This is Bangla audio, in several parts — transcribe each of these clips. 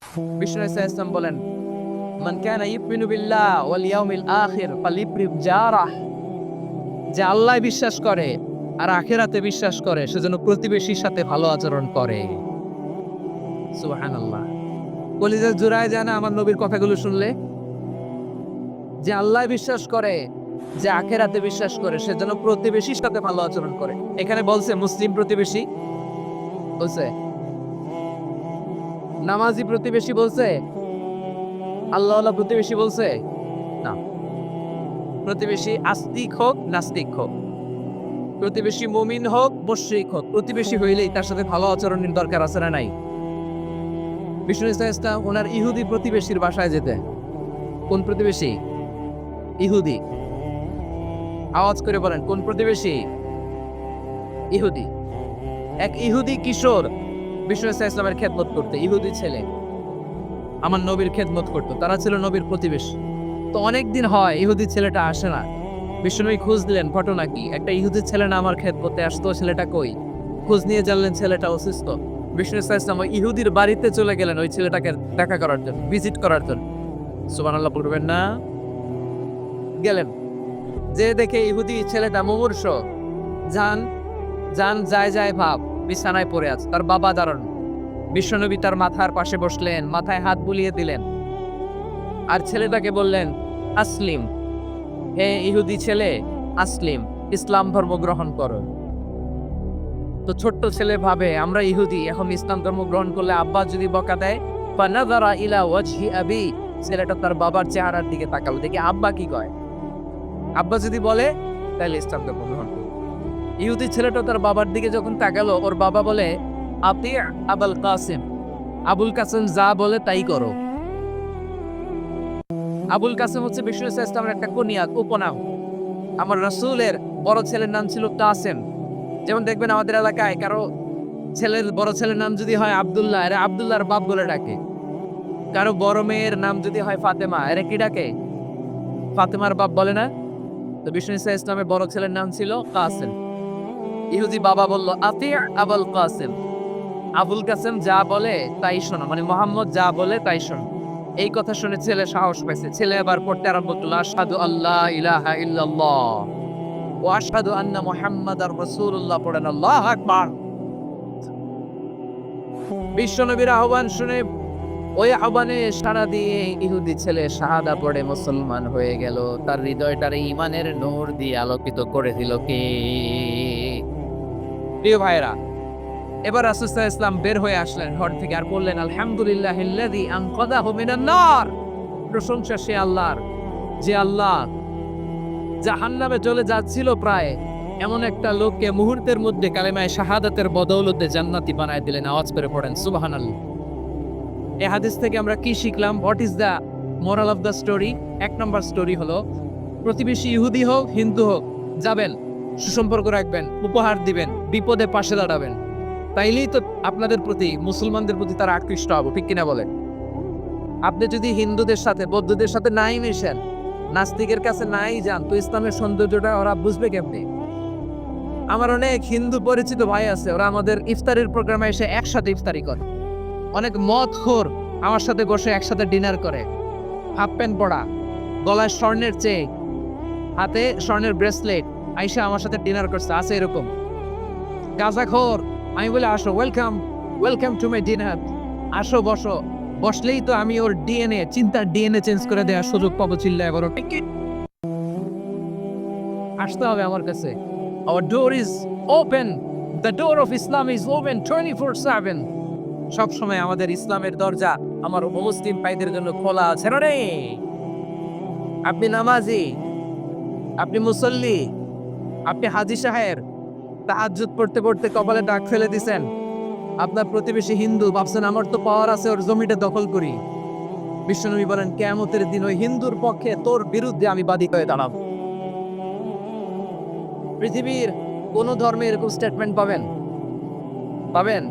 বিষ্ণু ইসলাম বলেন, মান কানা ইউমিনু বিল্লাহ ওয়াল ইয়াউমিল আখির ফালিউকরিম জারাহ, যে আল্লাহ বিশ্বাস করে আর আখিরাতে বিশ্বাস করে সেজন্য প্রতিবেশীর সাথে ভালো আচরণ করে। সুবহানাল্লাহ। কলিজা জুড়ায় যায় না আমার নবীর কথাগুলো শুনলে? যে আল্লাহ বিশ্বাস করে, যে আখিরাতে বিশ্বাস করে সেজন্য প্রতিবেশীর সাথে ভালো আচরণ করে। এখানে বলছে মুসলিম প্রতিবেশী বলছে, নামাজি প্রতিবেশী বলছে, আল্লাহওয়ালা প্রতিবেশী বলছে না। প্রতিবেশী আস্তিক হোক নাস্তিক হোক, প্রতিবেশী মুমিন হোক মুশরিক হোক, প্রতিবেশী হইলেই তার সাথে ভালো আচরণের দরকার আছে না নাই? বিষ্ণু ইসলাম ওনার ইহুদি প্রতিবেশীর বাসায় যেতেন। কোন প্রতিবেশী? ইহুদি। আওয়াজ করে বলেন, কোন প্রতিবেশী? ইহুদি। এক ইহুদি কিশোর বিষ্ণু ইসলামের খেদমত করতে, ইহুদি ছেলে আমার নবীর খেদমত করতো, তারা ছিল নবীর প্রতিবেশী। তো অনেকদিন হয় ইহুদি ছেলেটা আসে না। বিষ্ণুনবী খোঁজ দিলেন, ঘটনা কি? একটা ইহুদি ছেলে না আমার খেদমতে আসতো, ছেলেটা কই? খোঁজ নিয়ে জানলেন ছেলেটা অসুস্থ। বিষ্ণু ইসলাম ওই ইহুদির বাড়িতে চলে গেলেন ওই ছেলেটাকে দেখা করার জন্য, ভিজিট করার জন্য। সুবহানাল্লাহ পড়বেন না? গেলেন, যে দেখে ইহুদি ছেলেটা মুমূর্ষ, যান যান যায় যায় ভাব, বিছানায় পড়ে আছে, তার বাবা দাঁড়ানো। বিশ্বনবী তার মাথার পাশে বসলেন, মাথায় হাত বুলিয়ে দিলেন আর ছেলেটাকে বললেন, আসলিম, হে ইহুদি ছেলে, আসলিম, ইসলাম ধর্ম গ্রহণ করো। তো ছোট্ট ছেলে ভাবে আমরা ইহুদি, এখন ইসলাম ধর্ম গ্রহণ করলে আব্বা যদি বকা দেয়। ফানাযারা ইলা ওয়াজহি আবি, ছেলেটা তার বাবার চেহারার দিকে তাকালো, দেখি আব্বা কি কয়। আব্বা যদি বলে তাহলে ইসলাম ধর্ম গ্রহণ করো। ইহুদি ছেলেটা তার বাবার দিকে যখন তাকালো, ওর বাবা বলে, আতি আবুল কাসিম, আবুল কাসিম যা বলে তাই করো। আবুল কাসিম হচ্ছে বিষ্ণু ইসলামের একটা কুনিয়াত, উপনাম। আমার রাসূলের বড় ছেলের নাম ছিল কাসেম। যেমন দেখবেন আমাদের এলাকায় কারো ছেলের বড় ছেলের নাম যদি হয় আব্দুল্লাহ, এরা আব্দুল্লাহর বাপ বলে ডাকে। কারো বড় মেয়ের নাম যদি হয় ফাতেমা, এরা কি ডাকে? ফাতেমার বাপ বলে না? তো বিষ্ণু ইসলামের বড় ছেলের নাম ছিল কাসেম। ইহুদি বাবা বলল, আতি আবুল কাসেম, আবুল কাসেম যা বলে তাই শোনো, মানে মোহাম্মদ যা বলে তাই শোনো। এই কথা শুনে ছেলে সাহস পাইছে, ছেলে আবার পড়তে আরম্ভ করলো, আশহাদু আল্লাহ ইলাহা ইল্লাল্লাহ ওয়া আশহাদু আন্না মুহাম্মাদার রাসূলুল্লাহ, পড়েন আল্লাহু আকবার। বিশ্বনবীর আহ্বান শুনে ওই আহ্বানে সাড়া দিয়ে ইহুদি ছেলে শাহাদা পড়ে মুসলমান হয়ে গেল। তার হৃদয়টারে ঈমানের নূর দিয়ে আলোকিত করে দিল কে? প্রিয় ভাইরা, এবার রাসূল সাল্লাল্লাহু আলাইহি ওয়াসাল্লাম বের হয়ে আসলেন ঘর থেকে আর বললেন, আলহামদুলিল্লাহিল্লাযী আনকাযাহু মিনান নার, প্রশংসা সে আল্লাহর, যে আল্লাহ জাহান্নামে চলে যাচ্ছিল প্রায় এমন একটা লোককে মুহূর্তের মধ্যে কালেমায়ে শাহাদাতের বদৌলতে জান্নাতি বানায় দিলেন। আওয়াজ করে পড়েন সুবহানাল্লাহ। এই হাদিস থেকে আমরা কি শিখলাম? What is the moral of the story? এক নম্বর স্টোরি হলো, প্রতিবেশী ইহুদি হোক হিন্দু হোক, যাবেন, সুসম্পর্ক রাখবেন, উপহার দিবেন, বিপদে পাশে দাঁড়াবেন। তাইলেই তো আপনাদের প্রতি, মুসলমানদের প্রতি তারা আকৃষ্ট হবে, ঠিক কিনা বলেন? আপনি যদি হিন্দুদের সাথে বৌদ্ধদের সাথে নাই মিশেন, নাস্তিকের কাছে নাই যান, তো ইসলামের সৌন্দর্যটা ওরা বুঝবে কেমনে? আমার অনেক হিন্দু পরিচিত ভাই আছে, ওরা আমাদের ইফতারের প্রোগ্রামে এসে একসাথে ইফতারি করে। অনেক মদখোর আমার সাথে বসে একসাথে ডিনার করে, হাফ প্যান্ট পরা, গলায় স্বর্ণের চেক, হাতে স্বর্ণের ব্রেসলেট, আইসা আমার সাথে ডিনার করছে, আছে এরকম। গাঁজাখোর, আমি বলে আসো, welcome, welcome to my dinner, আসো বসো। বসলেই তো আমি ওর ডিএনএ, চিন্তার ডিএনএ চেঞ্জ করে দেওয়ার সুযোগ পাবো, চিল্লায় বড় আসতে হবে আমার কাছে। Our door is open. The door of Islam is open 24/7. সব সময় আমাদের ইসলামের দরজা আমার মুসলিম ভাইদের জন্য খোলা আছে রে। আপনি নামাজি, আপনি মুসল্লি, আপনি হাজী সাহেব, তাহাজ্জুদ পড়তে পড়তে কপালে দাগ ফেলে দিছেন। আপনার প্রতিবেশী হিন্দু, ভাবছেন আমার তো পাওয়ার আছে, ওর জমিটা দখল করি। বিশ্বনবী বলেন, কিয়ামতের দিন ওই হিন্দুর পক্ষে তোর বিরুদ্ধে আমি বাদী হয়ে দাঁড়াবো। পৃথিবীর কোন ধর্মে এরকম স্টেটমেন্ট পাবেন? পাবেন?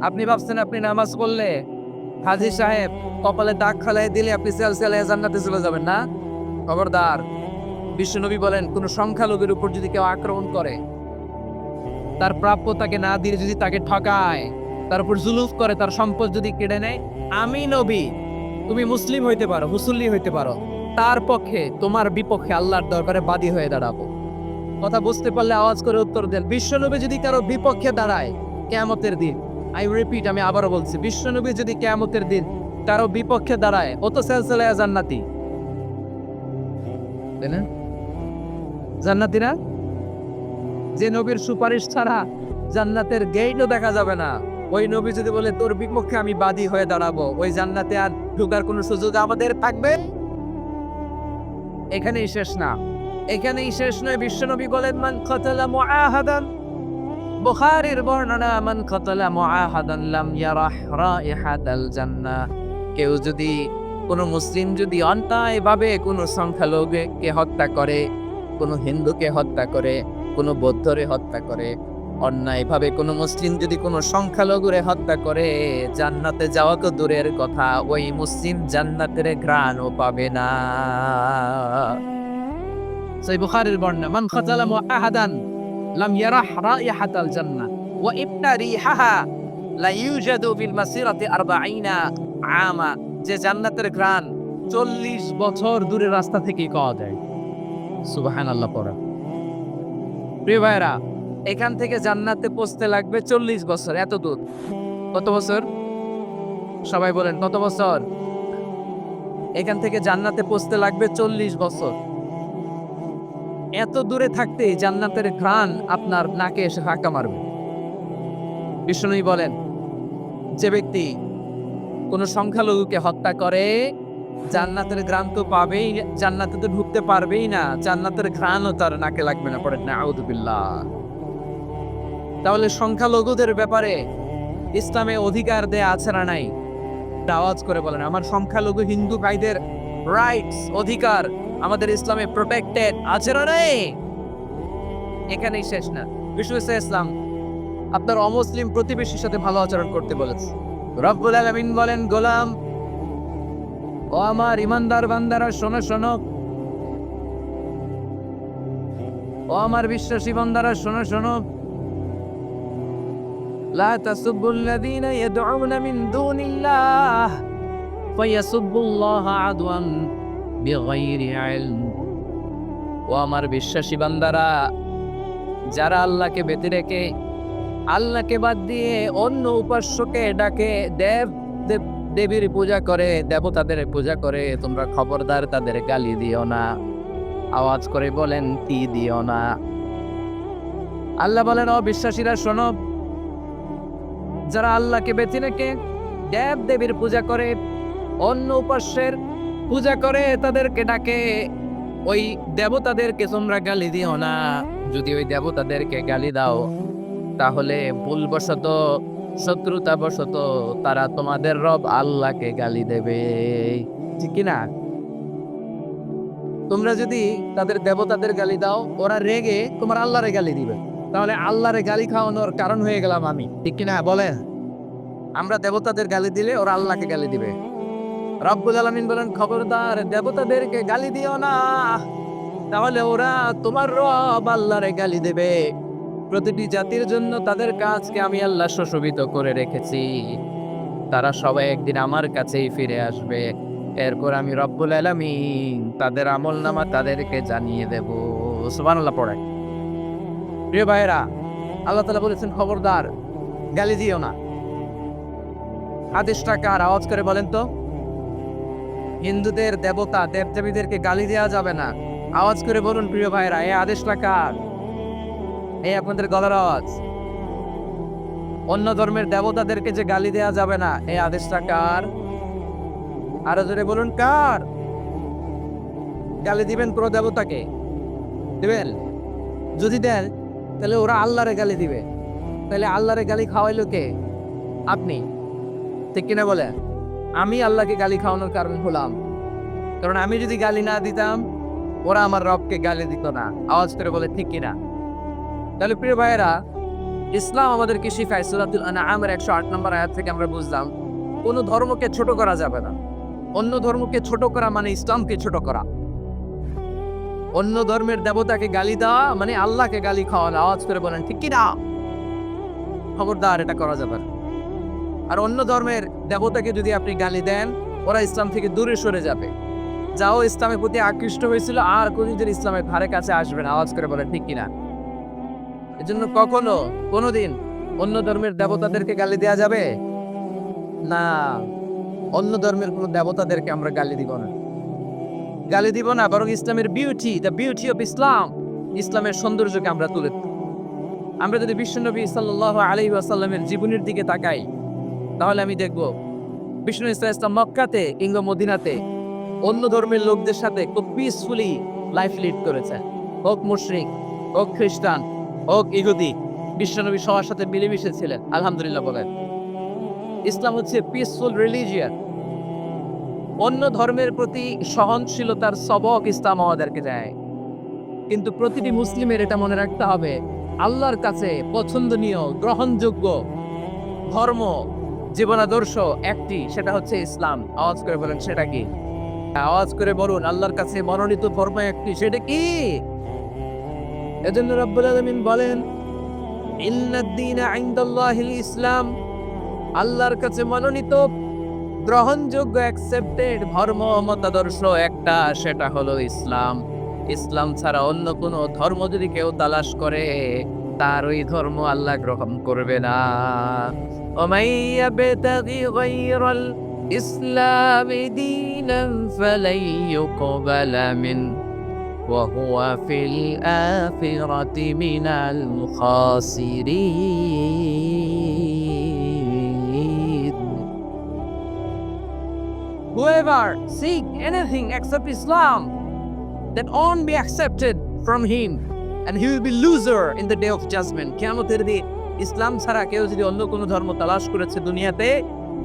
আপনি ভাবছেন আপনি নামাজ পড়লে, হাজী সাহেব কপালে দাগ খালাই দিলে আপনি সেলসেলে জান্নাতে চলে যাবেন না? খবরদার। বিশ্বনবী বলেন, কোন সংখ্যালঘুর উপর যদি কেউ আক্রমণ করে, তার প্রাপ্য তাকে না দিয়ে যদি তাকে ঠকায়, তার উপর জুলুম করে, তার সম্পদ যদি কেড়ে নেয়, আমি নবী, তুমি মুসলিম হইতে পারো, মুসল্লি হইতে পারো, তার পক্ষে তোমার বিপক্ষে আল্লাহর দরবারে বাদী হয়ে দাঁড়াবো। কথা বুঝতে পারলে আওয়াজ করে উত্তর দেন। বিশ্বনবী যদি কারো বিপক্ষে দাঁড়ায় কিয়ামতের দিন, আই রিপিট, আমি আবারও বলছি, বিশ্বনবী যদি কিয়ামতের দিন কারো বিপক্ষে দাঁড়ায়, ও তো সিলসিলায়ে জান্নাতি, তাই না? জান্নাতি না? যে নবীর সুপারিশ ছাড়া জান্নাতের গেটও দেখা যাবে না, ওই নবী যদি বলে তোর বিপক্ষে আমি বাদী হয়ে দাঁড়াবো, ওই জান্নাতে আর ঢোকার কোনো সুযোগ আমাদের থাকবে? এখানেই শেষ না, এখানেই শেষ নয়। বিশ্বনবী বলেন মান কাতালা মুআহাদান, বুখারীর বর্ণনা, মান কাতালা মুআহাদান লাম ইয়ারাহ রাইহাতাল জান্নাহ। কেউ যদি, কোন মুসলিম যদি অন্যায়ভাবে কোন সংখ্যালঘুকে হত্যা করে, কোন হিন্দুকে হত্যা করে, কোন বৌদ্ধরে হত্যা করে, অন্যায়ভাবে কোন মুসলিম যদি কোন সংখ্যালঘুরে হত্যা করে, জান্নাতে যাওয়া তো দূরের কথা, ওই মুসলিম জান্নাতের ঘ্রাণও পাবে না। সহিহ বুখারীর বর্ণনা, মান কাতালা মুআহাদান লাম ইয়ারাহ রাইহাতাল জান্নাহ ওয়া ইবনা রিহাহা লা ইউজাদু ফিল মাসিরাতি 40 আমা। যে জান্নাতের ঘ্রাণ 40 বছর দূরের রাস্তা থেকেই পাওয়া যায়। সুবহানাল্লাহ পড়া। প্রিয় ভাইরা, এখান থেকে জান্নাতে পৌঁছতে লাগবে 40 বছর। এত দূর, কত বছর? সবাই বলেন কত বছর? এখান থেকে জান্নাতে পৌঁছতে লাগবে 40 বছর। এত দূরে থাকতে জান্নাতের ঘ্রাণ আপনার নাকে এসে হাঁকা মারবে। বিষ্ণুই বলেন, যে ব্যক্তি কোন সংখ্যালঘুকে হত্যা করে, জান্নাতের ঘ্রাণ তো পাবেই, জান্নাতে তো ঢুকতে পারবেই না, জান্নাতের ঘ্রাণও তার নাকে লাগবে না। পড়েন না আউযু বিল্লাহ। তাহলে সংখ্যালঘুদের ব্যাপারে ইসলামে অধিকার দেয়া আছে না নাই? আওয়াজ করে বলেন, আমার সংখ্যালঘু হিন্দু ভাইদের রাইটস, অধিকার আমাদের ইসলামে প্রোটেক্টেড আছে না নাই? এখানেই শেষ না। বিষ্ণু ইসলাম আপনার অমুসলিম প্রতিবেশীর সাথে ভালো আচরণ করতে বলেছে। রব্বুল আলামিন বলেন, গোলাম ও আমার ইমানদার বান্দারা, শোনো শোনো, ও আমার বিশ্বাসী বান্দারা, শোনো শোনো, লা তাসুবুল্লাযীনা ইয়াদউনা মিন দুনিল্লাহ ফায়াসুবুল্লাহা আদওয়ান বিগাইরি ইলম। ও আমার বিশ্বাসী বান্দারা, যারা আল্লাহকে ব্যতি রেখে, আল্লাহকে বাদ দিয়ে অন্য উপাস্যকে ডাকে, দেবীর পূজা করে, দেবতাদের পূজা করে, তোমরা খবরদার তাদের গালি দিও না। আওয়াজ করে বলেন, কি দিও না? আল্লাহ বলেন, অবিশ্বাসীরা শোনো, যারা আল্লাহকে ব্যতি রেখে দেবীর পূজা করে, অন্য উপাস্যের পূজা করে, তাদেরকে ডাকে, ওই দেবতাদেরকে তোমরা গালি দিও না। যদি ওই দেবতাদেরকে গালি দাও, তাহলে ভুলবশত, শত্রুতাবশত তারা তোমাদের রব আল্লাহকে গালি দেবে, ঠিক কিনা? তোমরা যদি তাদের দেবতাদের গালি দাও, ওরা রেগে তোমার আল্লাহরে গালি দিবে, তাহলে আল্লাহরে গালি খাওয়ানোর কারণ হয়ে গেলাম আমি, ঠিক কিনা বলেন? আমরা দেবতাদের গালি দিলে ওরা আল্লাহকে গালি দিবে। রব্বুল আলামিন বলেন, খবরদার দেবতাদেরকে গালি দিও না, তাহলে ওরা তোমার রব আল্লাহরে গালি দেবে। প্রতিটি জাতির জন্য তাদের কাজকে আমি আল্লাহ সুশোভিত করে রেখেছি, তারা সবাই একদিন আমার কাছেই ফিরে আসবে। এরপর আমি রব্বুল আলামিন তাদের আমলনামা তাদেরকে জানিয়ে দেব। সুবহানাল্লাহ পড়ে। প্রিয় ভাইরা, আল্লাহ তাআলা বলেছেন, খবরদার গালি দিও না। আদেশটা কার? আওয়াজ করে বলেন তো। হিন্দুদের দেবতা দেবদেবীদেরকে গালি দেওয়া যাবে না। আওয়াজ করে বলুন প্রিয় ভাইরা, এই আদেশটা কার? এই আপনাদের গলার আওয়াজ। অন্য ধর্মের দেবতাদেরকে যে গালি দেওয়া যাবে না, এই আদেশটা কার? আরো জোরে বলুন, কার? গালি দিবেন কোন দেবতাকে? দিবেন? যদি দেন, তাহলে ওরা আল্লাহরে গালি দিবে। তাহলে আল্লাহরে গালি খাওয়াইলো কে? আপনি, ঠিক কিনা বলে? আমি আল্লাহকে গালি খাওয়ানোর কারণ হলাম, কারণ আমি যদি গালি না দিতাম, ওরা আমার রবকে গালি দিত না। আওয়াজ করে বলে ঠিক কিনা? তাহলে প্রিয় ভাইয়েরা, ইসলাম আমাদেরকে শিখায়, সূরাতুল আনআমের 108 নম্বর আয়াত থেকে আমরা বুঝলাম, কোন ধর্মকে ছোট করা যাবে না। অন্য ধর্মকে ছোট করা মানে ইসলামকে ছোট করা। অন্য ধর্মের দেবতাকে গালি দেওয়া মানে আল্লাহকে গালি খাওয়ানো। আওয়াজ করে বলেন ঠিক কিনা? খবরদার, এটা করা যাবে না। আর অন্য ধর্মের দেবতাকে যদি আপনি গালি দেন, ওরা ইসলাম থেকে দূরে সরে যাবে। যাও ইসলামের প্রতি আকৃষ্ট হয়েছিল আর কোনদিন ইসলামের ধারে কাছে আসবে না। আওয়াজ করে বলেন ঠিক কিনা? এজন্য কোনোদিন অন্য ধর্মের দেবতাদেরকে গালি দেওয়া যাবে না। অন্য ধর্মের কোন দেবতাদেরকে আমরা গালি দিব না, বরং ইসলামের দ্য বিউটি অফ ইসলাম, ইসলামের সৌন্দর্যকে আমরা তুলে ধরব। আমরা যদি বিশ্বনবী সাল্লাল্লাহু আলাইহি ওয়াসাল্লামের জীবনের দিকে তাকাই, তাহলে আমি দেখব বিশ্বনবী সাল্লাল্লাহু আলাইহি ওয়াসাল্লাম মক্কাতে কিংবা মদিনাতে অন্য ধর্মের লোকদের সাথে খুব পিসফুলি লাইফ লিড করেছে। হোক মুশরিক, হোক খ্রিস্টান, হোক ইহুদি, বিশ্বনবী সবার সাথে মিলেমিশে ছিলেন। আলহামদুলিল্লাহ বলেন। ইসলাম হচ্ছে পিসফুল রিলিজিয়ন। অন্য ধর্মের প্রতি সহনশীলতার সবক ইসলাম আমাদেরকে দেয়। কিন্তু প্রতিটি মুসলিমের এটা মনে রাখতে হবে, আল্লাহর কাছে পছন্দনীয় গ্রহণযোগ্য ধর্ম জীবনাদর্শ একটি, সেটা হচ্ছে ইসলাম। আওয়াজ করে বলেন সেটা কি? আওয়াজ করে বলুন, আল্লাহর কাছে মনোনীত ধর্ম একটি, সেটা কি? এজন্য রব্বুল আলামিন বলেন, ইন্নাদ দীনা ইনদাল্লাহিল ইসলাম, আল্লাহর কাছে মনোনীত গ্রহণযোগ্য অ্যাকসেপ্টেড ধর্ম মতাদর্শ একটা, সেটা হলো ইসলাম। ইসলাম ছাড়া অন্য কোনো ধর্ম যদি কেউ তালাশ করে, তার ওই ধর্ম আল্লাহ গ্রহণ করবে না। ওমাইয়া বিতাগি গায়রাল ইসলামি দীনান ফালাই ইউকবালা মিন ওয়া হুয়া ফিল আখিরাতি মিনাল খাসিরিন। Whoever seek anything except Islam, that won't be accepted from him, and he will be loser in the day of judgment. কিয়ামতের দিন ইসলাম ছাড়া কেউ যদি অন্য কোনো ধর্ম তালাশ করেছে দুনিয়াতে,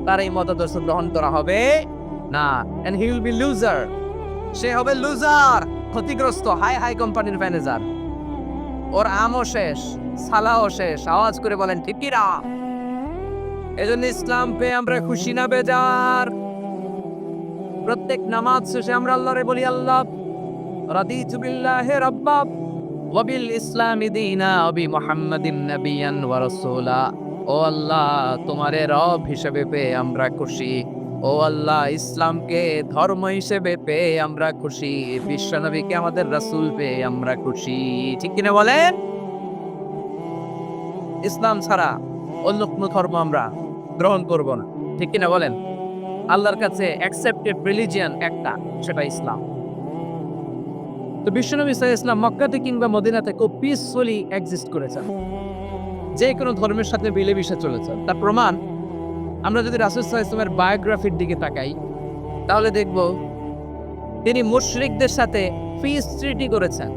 তার এই মতাদর্শ গ্রহণ করা হবে না, and he will be loser. সে হবে লুজার, ক্ষতিগ্রস্ত, হাই কোম্পানির ম্যানেজার। ওর আমও শেষ, সালাও শেষ। আওয়াজ করে বলেন ঠিক কি না? এজন্য ইসলাম পেয়ে আমরা খুশি না বেজার? প্রত্যেক নামাজ শেষে আমরা আল্লাহরে বলি, আল্লাহ রাদিতু বিল্লাহি রাব্বা ওয়া বিল ইসলামি দীনা ওয়া বি মুহাম্মাদিন নাবিয়ান ওয়া রাসূলা। ও আল্লাহ, তোমারে রব হিসেবে পেয়ে আমরা খুশি। ও আল্লাহ, ইসলামকে ধর্ম হিসেবে পেয়ে আমরা খুশি। বিশ্বনবীকে আমাদের রাসূল পেয়ে আমরা খুশি। ঠিক কিনা বলেন? ইসলাম ছাড়া অন্য কোনো ধর্ম আমরা গ্রহণ করব না। ঠিক কিনা বলেন? আল্লাহর কাছে অ্যাকসেপ্টেড রিলিজিয়ন একটা, সেটা ইসলাম। তো বিশ্বনবী সাল্লাল্লাহু আলাইহি ওয়াসাল্লাম মক্কাতে কিংবা মদিনাতে খুব পিসফুলি এক্সিস্ট করেছেন, যে কোনো ধর্মের সাথে মিলেমিশে চলেছেন। তার প্রমাণ আমরা যদি রাসূল সাল্লাল্লাহু আলাইহি ওয়াসাল্লামের বায়োগ্রাফির দিকে তাকাই, তাহলে দেখব তিনি মুশরিকদের সাথে পিস ট্রিটি করেছেন।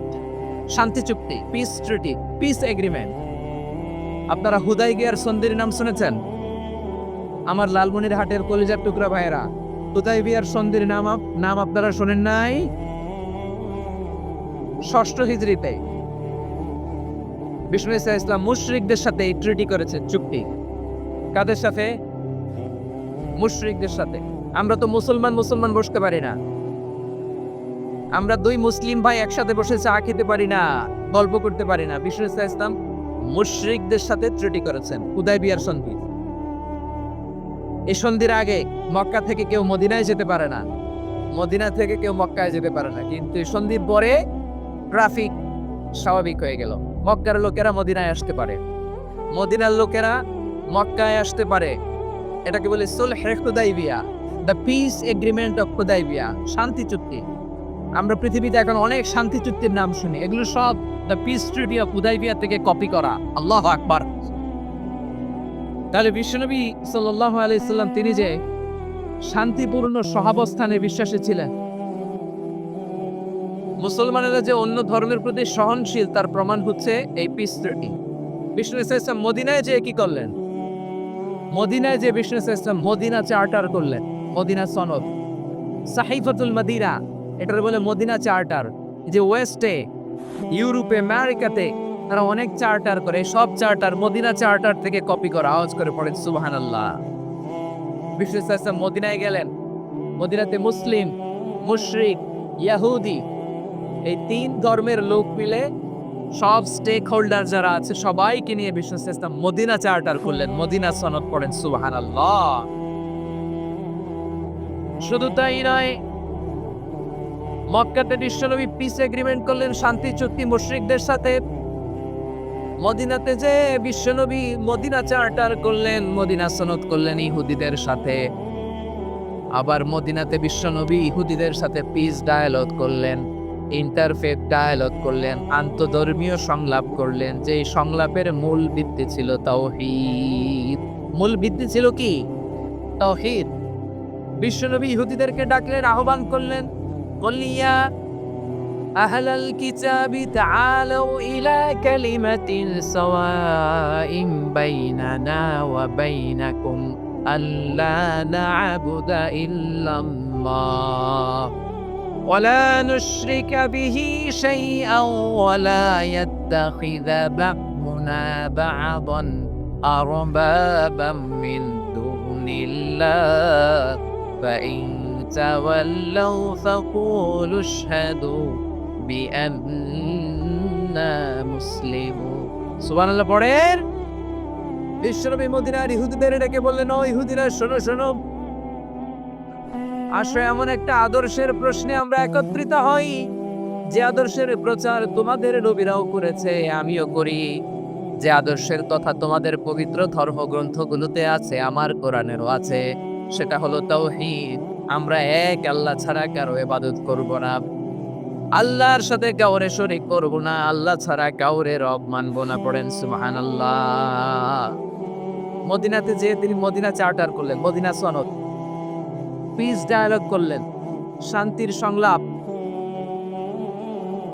শান্তি চুক্তি, পিস ট্রিটি, পিস এগ্রিমেন্ট। আপনারা হুদাইবিয়ার সন্ধির নাম শুনেছেন? আমার লালমনিরহাটের কলিজার টুকরা ভাইয়েরা, হুদাইবিয়ার সন্ধির নাম আপনারা শোনেন নাই? ৬ষ্ঠ হিজরিতে বিষ্ণু ঈসা ইসলাম মুশরিকদের সাথে এই ট্রিটি করেছে, চুক্তি। কাদের সাথে? মুশরিকদের সাথে। আমরা তো মুসলমান বসতে পারি না। আমরা দুই মুসলিম ভাই একসাথে বসে চা খেতে পারি না, গল্প করতে পারি না। বিষ্ণু ঈসা ইসলাম মুশরিকদের সাথে ট্রিটি করেছেন, হুদাইবিয়ার সন্ধি। এই সন্ধির আগে মক্কা থেকে কেউ মদিনায় যেতে পারে না, মদিনা থেকে কেউ মক্কায় যেতে পারে না। কিন্তু এই সন্ধির পরে ট্রাফিক স্বাভাবিক হয়ে গেল। মক্কার লোকেরা মদিনায় আসতে পারে, মদিনার লোকেরা মক্কায় আসতে পারে। এটাকে বলে সুলহে Hudaibiya, the peace agreement of Hudaibiya, শান্তি চুক্তি। আমরা পৃথিবীতে এখন অনেক শান্তি চুক্তির নাম শুনি, এগুলো সব the piece treaty of Hudaibiya থেকে কপি করা। আল্লাহু আকবার। তাহলে বিশ্বনবী সাল্লাল্লাহু আলাইহি সাল্লাম তিনি যে শান্তিপূর্ণ সহাবস্থানে বিশ্বাসী ছিলেন, মুসলমানেরা যে অন্য ধর্মের প্রতি সহনশীল, তার প্রমাণ হচ্ছে এই পিস ট্রিটি। বিষ্ণু ইসলাম মদিনায় যে কি করলেন? মদিনায় যে বিষ্ণু ইসলাম মদিনা চার্টার করলেন, মদিনা সনদ, সাহিফাতুল মদিনা, এটার বলে মদিনা চার্টার। যে ওয়েস্টে, ইউরোপে, আমেরিকাতে তারা অনেক চার্টার করে, সব চার্টার মদিনা চার্টার থেকে কপি করা। আওয়াজ করে পড়েন সুবহানাল্লাহ। বিষ্ণু ইসলাম মদিনায় গেলেন, মদিনাতে মুসলিম, মুশরিক, ইহুদি, এই তিন ধর্মের লোক মিলে সব স্টেক হোল্ডার যারা আছে সবাইকে নিয়ে বিশ্ব ইসলাম মদিনা চার্টার করলেন, মদিনা সনদ পড়েন সুবহানাল্লাহ। শুধু তাই নয়, মক্কাতে বিশ্বনবী পিস এগ্রিমেন্ট করলেন, শান্তি চুক্তি মুশরিকদের সাথে। মদিনাতে যে বিশ্বনবী মদিনা চার্টার করলেন, মদিনা সনদ করলেন ইহুদিদের সাথে। আবার মদিনাতে বিশ্বনবী ইহুদিদের সাথে পিস ডায়ালগ করলেন, ইন্টারফেথ ডায়ালগ করলেন, আন্তধর্মীয় সংলাপ করলেন। যে সংলাপের মূল ভিত্তি ছিল তাওহীদ। মূল ভিত্তি ছিল কি? তাওহীদ। বিশ্বনবী ইহুদিদেরকে ডাকলেন, আহ্বান করলেন, বলিয়া আহলাল কিতাবি তাআলাউ ইলা কালিমাতিন সাওয়াইন বাইনানা ওয়া বাইনাকুম আল্লা না'বুদা ইল্লাল্লাহ ওয়া লা নুশরিকা বিহি শাইআন ওয়া লা ইয়াত্তাখিযা বা'দুনা বা'দান আরবাবাম মিন দুনিল্লাহ ফাইন তাওয়াল্লাউ ফাকুলু আশহাদু বিআন্না মুসলিমুন। সুবহানাল্লাহ পড়েন। বিশ্বনবী মদিনার ইহুদিদের ডেকে বললেন, ও ইহুদিরা, শোনো শোনো, আসো এমন একটা আদর্শের প্রশ্নে আমরা একত্রিত হই যে আদর্শের প্রচার তোমাদের নবীরাও করেছে, আমিও করি। যে আদর্শের কথা তোমাদের পবিত্র ধর্মগ্রন্থগুলোতে আছে, আমার কোরআনেরও আছে, সেটা হলো তাওহীদ। আমরা এক আল্লাহ ছাড়া কারো ইবাদত করব না, আল্লাহর সাথে কাউরে শরীক করব না, আল্লাহ ছাড়া কাউরে রব মানব না। পড়েন সুবহানাল্লাহ। মদিনাতে যে তিনি মদিনা চার্টার করলেন, মদিনা সনদ, পিস ডায়ালগ করলেন, শান্তির সংলাপ,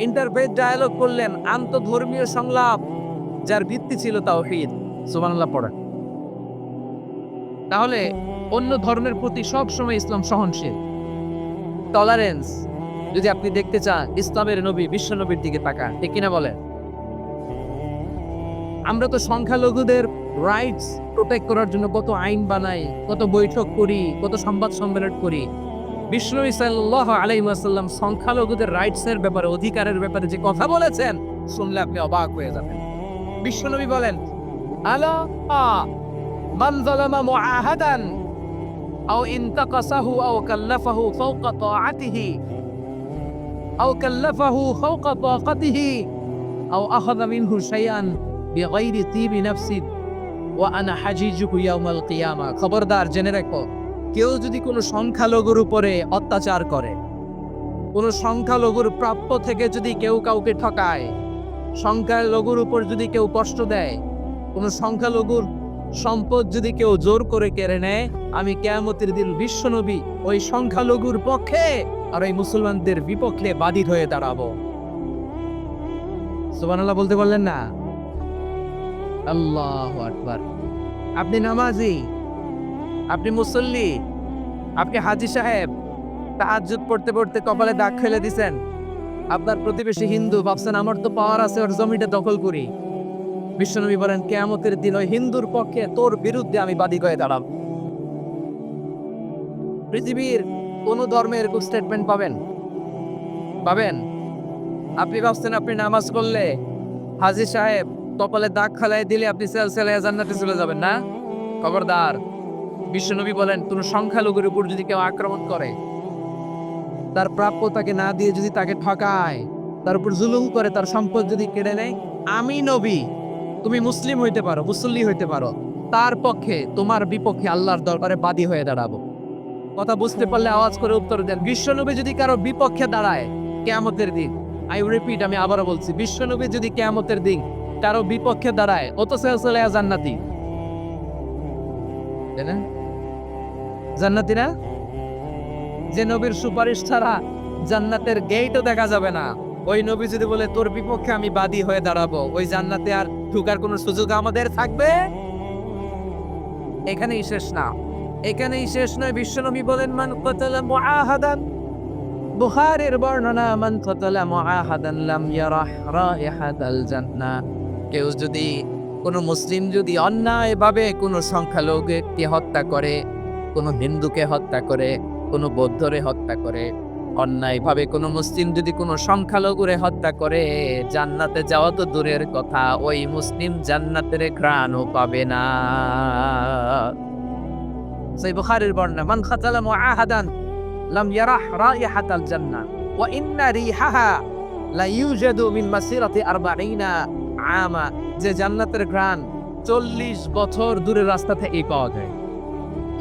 ইন্টারফেথ ডায়ালগ করলেন, আন্তধর্মীয় সংলাপ, যার ভিত্তি ছিল তাওহীদ। সুবহানাল্লাহ পড়েন। তাহলে অন্য ধর্মের প্রতি সব সময় ইসলাম সহনশীল, টলারেন্স। যদি আপনি দেখতে চান ইসলামের নবী বিশ্ব নবীর দিকে তাকান, ঠিক কিনা বলেন? আমরা তো সংখ্যালঘুদের রাইটস প্রোটেক্ট করার জন্য কত আইন বানাই, কত বৈঠক করি, কত সংবাদ সম্মেলন করি। বিশ্বনবী সাল্লাল্লাহু আলাইহি ওয়াসাল্লাম সংখ্যালঘুদের রাইটস এর ব্যাপারে, অধিকারের ব্যাপারে যে কথা বলেছেন, শুনলে আপনি অবাক হয়ে যাবেন। বিশ্বনবী বলেন, আলা মান যালামা মুআহাদান আও ইনতাকাসাহু আও কাল্লাফাহু ফাওকা তাআতিহি আও কাল্লাফাহু ফাওকা তাকাতিহি আও আখাযা মিনহু শাইআন বিগাইরি তিবি নাফসি ওয়া আনা হাজিজুহু ইয়াউমাল কিয়ামা। খবরদার, জেনে রাখো, কেউ যদি কোনো সংখ্যালঘুর উপরে অত্যাচার করে, কোনো সংখ্যালঘুর প্রাপ্য থেকে যদি কেউ কাউকে ঠকায়, সংখ্যালঘুর উপর যদি কেউ কষ্ট দেয়, কোনো সংখ্যালঘুর সম্পদ যদি কেউ জোর করে কেড়ে নেয়, আমি কিয়ামতের দিন বিশ্বনবী ওই সংখ্যালঘুর পক্ষে আর ওই মুসলমানদের বিপক্ষে বাদী হয়ে দাঁড়াবো। সুবহানাল্লাহ বলতে বললেন না? আল্লাহু আকবার। আপনি নামাজি, আপনি মুসল্লি, আপনি হাজী সাহেব, তাহাজ্জুদ পড়তে পড়তে কপালে দাগ ফেলে দিছেন। আপনার প্রতিবেশী হিন্দু, ভাবছেন আমার তো পাওয়ার আছে, ওর জমিটা দখল করি। বিশ্বনবী বলেন, কিয়ামতের দিন ওই হিন্দুর পক্ষে তোর বিরুদ্ধে আমি বাদী হয়ে দাঁড়াবো। পৃথিবীর কোন ধর্মের স্টেটমেন্ট পাবেন? পাবেন? আপনি ভাবছেন আপনি নামাজ পড়লে হাজী সাহেব কপালে দাগ খালাই দিলে আপনি সেলসেলায় জান্নাতে চলে যাবেন না? খবরদার। বিশ্বনবী বলেন, কোন সংখ্যালঘুর উপর যদি কেউ আক্রমণ করে, তার প্রাপ্য তাকে না দিয়ে যদি তাকে ঠকায়, তার উপর জুলুম করে, তার সম্পদ যদি কেড়ে নেয়, আমি নবী, তুমি মুসলিম হইতে পারো, মুসল্লি হইতে পারো, তার পক্ষে, তোমার বিপক্ষে আল্লাহর দরবারে বাদী হয়ে দাঁড়াবো। কথা বুঝতে পারলে আওয়াজ করে উত্তর দেন। বিশ্বনবী যদি কারো বিপক্ষে দাঁড়ায় কিয়ামতের দিন, আই রিপিট, আমি আবারও বলছি, বিশ্বনবী যদি কিয়ামতের দিন কারো বিপক্ষে দাঁড়ায়, ও তো সেলসেলায় জান্নাতি, তাই না? জান্নাতি না? যে নবীর সুপারিশ ছাড়া জান্নাতের গেটও দেখা যাবে না, ওই নবী যদি বলে তোর বিপক্ষে আমি বাদী হয়ে দাঁড়াবো, ওই জান্নাতে আর ঢোকার কোনো সুযোগ আমাদের থাকবে? এখানেই শেষ না, এখানেই শেষ নয়। বিশ্বনবী বলেন, মান কাতালা মুআহাদান, বুখারীর বর্ণনা, মান কাতালা মুআহাদান লাম ইয়ারাহ রাইহাতাল জান্নাহ। কেউ যদি, কোনো মুসলিম যদি অন্যায়ভাবে কোনো সংখ্যালঘুকে হত্যা করে, কোনো হিন্দুকে হত্যা করে, কোনো বৌদ্ধরে হত্যা করে, অন্যায়ভাবে কোনো মুসলিম যদি কোনো সংখ্যালঘুরে হত্যা করে, জান্নাতে যাওয়া তো দূরের কথা, ওই মুসলিম জান্নাতের ঘ্রাণও পাবে না। সহিহ বুখারীর বর্ণনা, মান খাতালা মুআহাদান লাম ইয়ারাহ রাইহাতাল জান্নাহ ওয়া ইন্না রিহাহা লা ইউজাদু মিন মাসিরাতি 40 আমা। যে জান্নাতের ঘ্রাণ 40 বছর দূরের রাস্তা থেকেই পাওয়া যায়।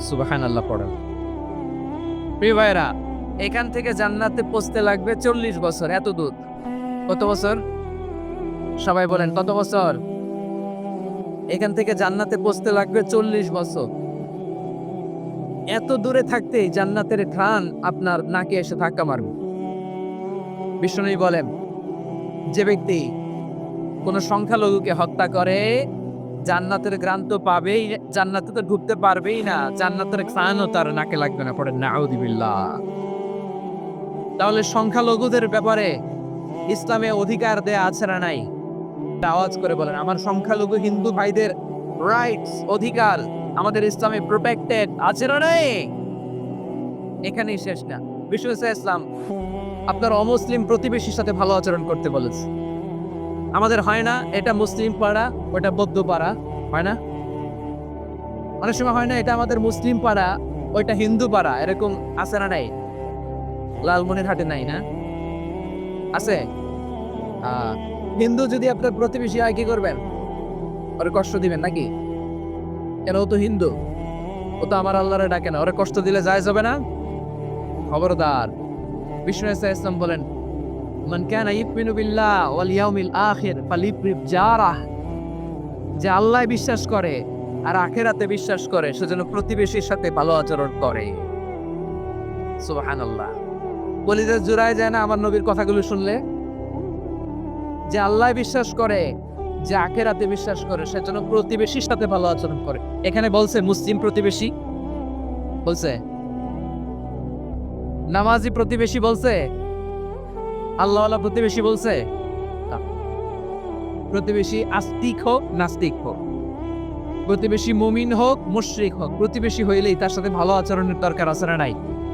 সুবহানাল্লাহ পড়েন। প্রিয় ভাইরা, এখান থেকে জান্নাতে পৌঁছতে লাগবে 40 বছর। এত দূর। কত বছর? সবাই বলেন কত বছর? এখান থেকে জান্নাতে পৌঁছতে লাগবে 40 বছর। এত দূরে থাকতেই জান্নাতের ঘ্রাণ আপনার নাকে এসে ধাক্কা মারবে। বিষ্ণুনবী বলেন, যে ব্যক্তি কোন সংখ্যালঘুকে হত্যা করে, জান্নাতের ঘ্রাণ তো পাবেই, জান্নাতে তো ঢুকতে পারবেই না, জান্নাতের ঘ্রাণও তার নাকে লাগবে না। পড়েন নাউযুবিল্লাহ। তাহলে সংখ্যালঘুদের ব্যাপারে ইসলামে অধিকার দেয়া আছে না নাই? আওয়াজ করে বলেন, আমার সংখ্যালঘু হিন্দু ভাইদের রাইটস, অধিকার আমাদের ইসলামে প্রোটেক্টেড আছে না নাই? এখানেই শেষ না। বিষ্ণু ইসলাম আপনার অমুসলিম প্রতিবেশীর সাথে ভালো আচরণ করতে বলেছে। আমাদের হয় না, এটা মুসলিম পাড়া, ওটা বৌদ্ধ পাড়া, হয় না? অনেক সময় হয় না, এটা আমাদের মুসলিম পাড়া, ওইটা হিন্দু পাড়া, এরকম আছে না নাই? লালমনিরহাটে নাই না? আছে? হিন্দু যদি আপনার প্রতিবেশী হয় কি করবেন? ওরে কষ্ট দিবেন নাকি? কেন, ও তো হিন্দু, ও তো আমার আল্লাহরে ডাকে না, ওরে কষ্ট দিলে জায়েজ হবে না? খবরদার। বিষ্ণু ইসলাম বলেন, মান কানা ইউমিনু বিল্লাহ ওয়াল ইয়াউমিল আখির ফালিউকরিম জারাহ। যে আল্লাহ বিশ্বাস করে আর আখিরাতে বিশ্বাস করে, সেজন্য প্রতিবেশীর সাথে ভালো আচরণ করে। সুবহানাল্লাহ। কলিজা জুড়ায় যায় না আমার নবীর কথাগুলো শুনলে? যে আল্লাহ বিশ্বাস করে, যে আখিরাতে বিশ্বাস করে, সেজন্য প্রতিবেশীর সাথে ভালো আচরণ করে। এখানে বলছে মুসলিম প্রতিবেশী বলছে, নামাজি প্রতিবেশী বলছে, আল্লাহওয়ালা প্রতিবেশী বলছে। প্রতিবেশী আস্তিক হোক নাস্তিক হোক, প্রতিবেশী মুমিন হোক মুশরিক হোক, প্রতিবেশী হইলেই তার সাথে ভালো আচরণের দরকার আছে না নাই?